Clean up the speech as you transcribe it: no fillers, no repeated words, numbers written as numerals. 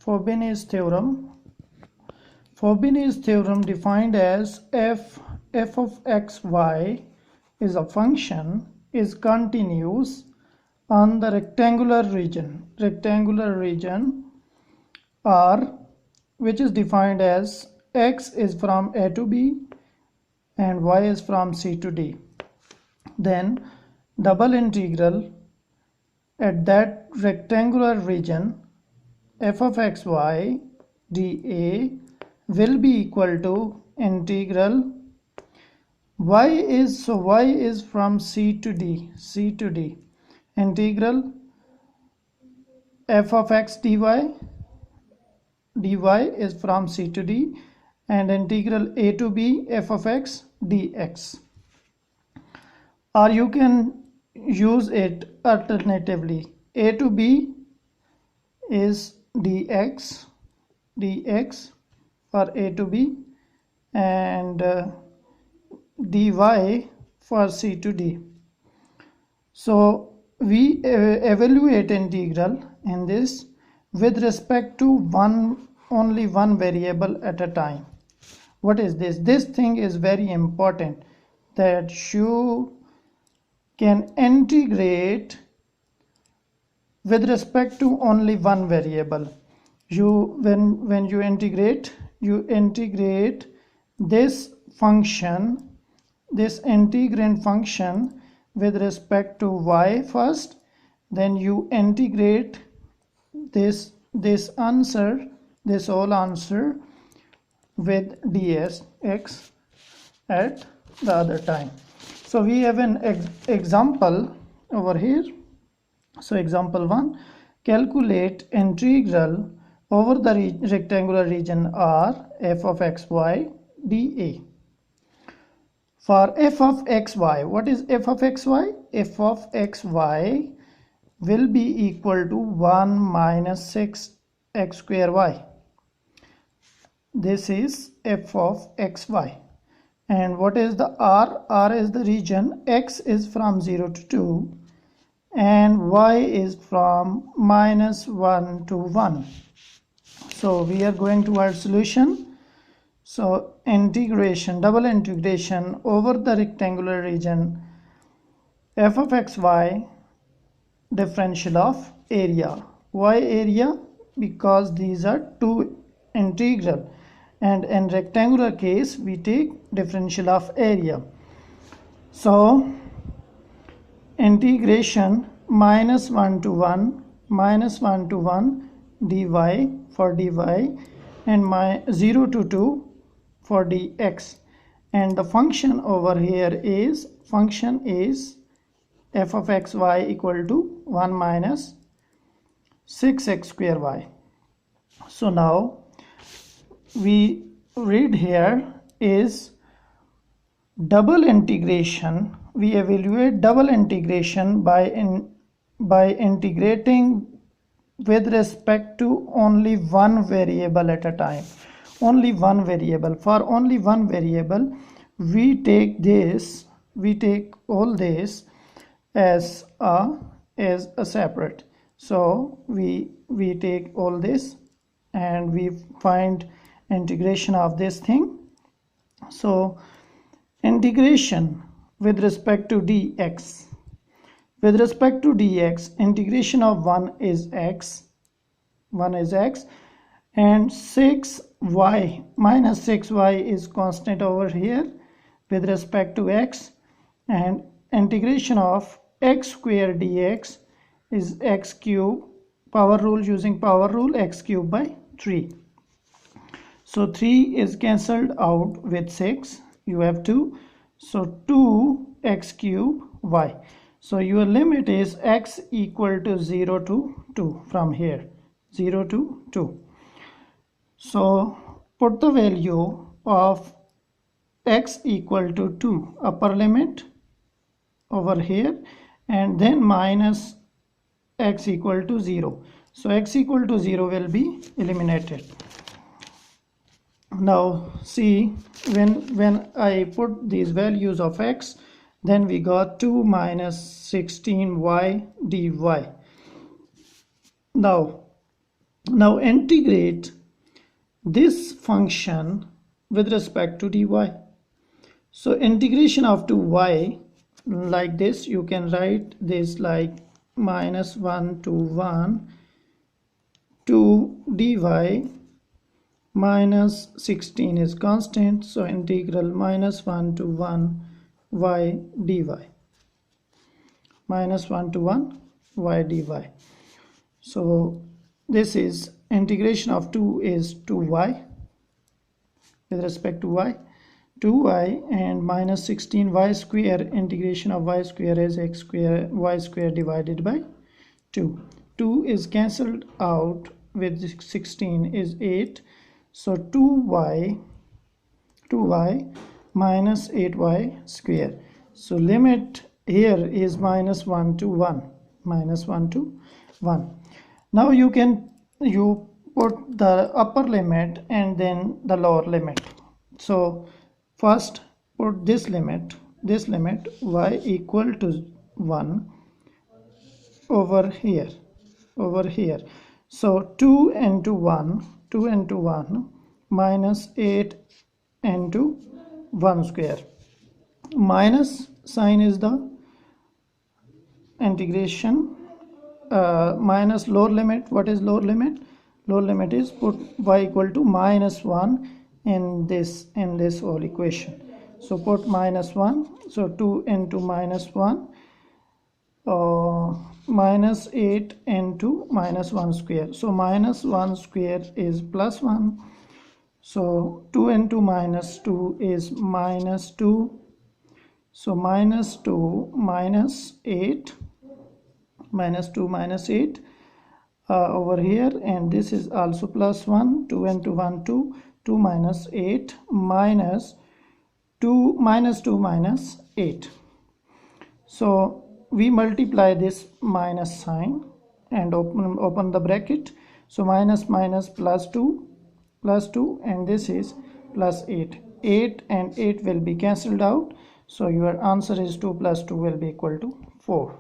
Fubini's theorem. Fubini's theorem defined as f of x, y is a function is continuous on the rectangular region R, which is defined as x is from a to b and y is from c to d. Then double integral at that rectangular region f of x y dA will be equal to integral y is from c to d integral f of x dy is from c to d and integral a to b f of x dx. Or you can use it alternatively. A to b is dx for a to b and dy for c to d. So we evaluate integral in this with respect to only one variable at a time. What is this? This thing is very important, that you can integrate with respect to only one variable. When you integrate this function, this integrand function with respect to y first, then you integrate this whole answer with dx at the other time. So we have an example over here. So example 1, calculate integral over the rectangular region R f of xy dA. For f of xy, what is f of xy? F of xy will be equal to 1 minus 6 x square y. This is f of xy. And what is the R? R is the region. X is from 0 to 2 and y is from minus 1 to 1. So we are going to our solution. So double integration over the rectangular region f of xy, differential of area. Why area? Because these are two integral, and in rectangular case we take differential of area. So integration minus 1 to 1 dy for dy and 0 to 2 for dx, and the function over here is f of xy equal to 1 minus 6x square y. So now we read here is double integration. We evaluate double integration by integrating with respect to only one variable at a time. Only one variable. For only one variable, we take all this as a separate. So we take all this and we find integration of this thing. So integration with respect to dx. With respect to dx, integration of 1 is x, and 6y minus 6y is constant over here with respect to x, and integration of x square dx is x cube, power rule, using power rule, x cube by 3. So 3 is cancelled out with 6, you have 2, so 2x cube y. So your limit is x equal to 0 to 2 from here, 0 to 2. So put the value of x equal to 2, upper limit over here, and then minus x equal to 0. So x equal to 0 will be eliminated. Now see, when I put these values of x, then we got 2 minus 16y dy. Now Now integrate this function with respect to dy. So integration of 2y, like this, you can write this like -1 to 1 to dy minus 16 is constant, so integral -1 to 1 y dy, -1 to 1 y dy. So this is integration of 2 is 2y with respect to y, 2y, and minus 16y square, integration of y square is x square, y square divided by 2. 2 is cancelled out with 16 is 8, so 2y minus 8y square. So limit here is -1 to 1, -1 to 1. Now you put the upper limit and then the lower limit. So first put this limit y equal to 1 over here. So 2 into 1 minus 8 into 1 square. Minus sign is the integration, minus lower limit. What is lower limit? Lower limit is put y equal to -1 in this whole equation. So put -1, so 2 into -1, minus 8 into -1 square. So -1 square is +1. So 2 into -2 is -2. So -2 minus 8, -2 minus 8 over here, and this is also +1. 2 into 1 2, 2 minus 8 minus 2 minus 8. So we multiply this minus sign and open the bracket. So minus plus 2, and this is plus 8. 8 and 8 will be cancelled out. So your answer is 2 plus 2 will be equal to 4.